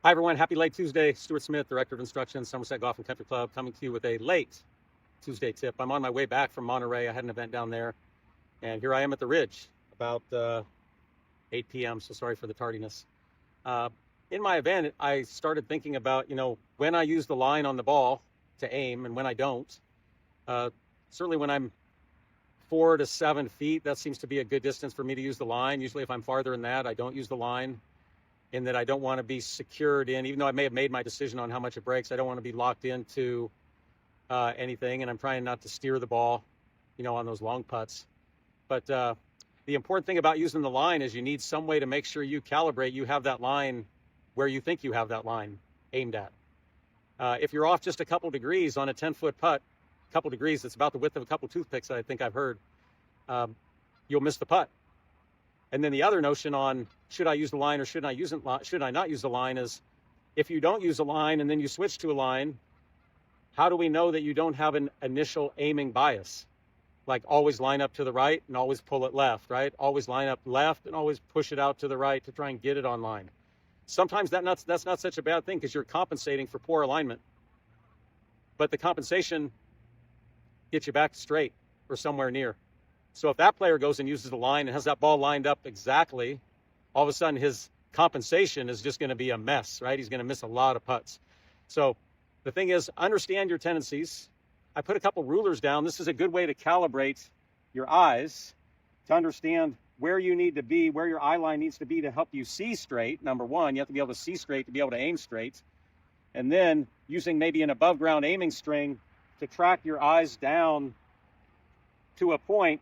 Hi, everyone. Happy late Tuesday. Stuart Smith, Director of Instruction, Somersett Golf Country Club, coming to you with a late Tuesday tip. I'm on my way back from Monterey. I had an event down there, and here I am at the Ridge, about 8 p.m., so sorry for the tardiness. In my event, I started thinking about, when I use the line on the ball to aim and when I don't. Certainly when I'm 4 to 7 feet, that seems to be a good distance for me to use the line. Usually if I'm farther than that, I don't use the line. In that I don't want to be secured in, even though I may have made my decision on how much it breaks, I don't want to be locked into anything, and I'm trying not to steer the ball, on those long putts. But the important thing about using the line is you need some way to make sure you calibrate, you have that line where you think you have that line aimed at. If you're off just a couple degrees on a 10-foot putt, a couple degrees, it's about the width of a couple toothpicks, I think I've heard, you'll miss the putt. And then the other notion on should I use the line or should I not use the line is, if you don't use a line and then you switch to a line, how do we know that you don't have an initial aiming bias? Like always line up to the right and always pull it left, right? Always line up left and always push it out to the right to try and get it on line. Sometimes that's not such a bad thing because you're compensating for poor alignment. But the compensation gets you back straight or somewhere near. So if that player goes and uses the line and has that ball lined up exactly, all of a sudden his compensation is just going to be a mess, right? He's going to miss a lot of putts. So the thing is, understand your tendencies. I put a couple rulers down. This is a good way to calibrate your eyes to understand where you need to be, where your eye line needs to be to help you see straight. Number one, you have to be able to see straight to be able to aim straight. And then using maybe an above ground aiming string to track your eyes down to a point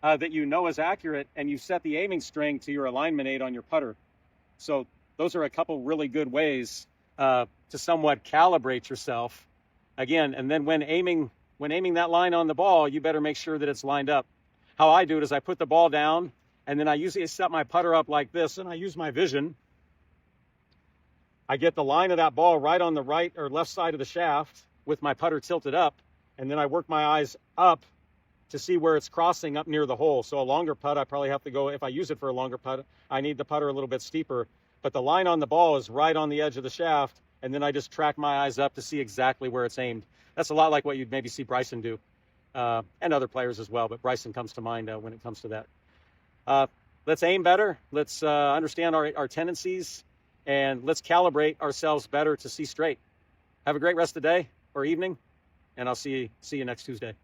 that you know is accurate, and you set the aiming string to your alignment aid on your putter. So those are a couple really good ways to somewhat calibrate yourself. Again, and then when aiming that line on the ball, you better make sure that it's lined up. How I do it is I put the ball down, and then I usually set my putter up like this, and I use my vision. I get the line of that ball right on the right or left side of the shaft with my putter tilted up, and then I work my eyes up to see where it's crossing up near the hole. So a longer putt, I probably have to go, if I use it for a longer putt, I need the putter a little bit steeper. But the line on the ball is right on the edge of the shaft, and then I just track my eyes up to see exactly where it's aimed. That's a lot like what you'd maybe see Bryson do, and other players as well, but Bryson comes to mind when it comes to that. Let's aim better. Let's understand our tendencies, and let's calibrate ourselves better to see straight. Have a great rest of the day or evening, and I'll see you next Tuesday.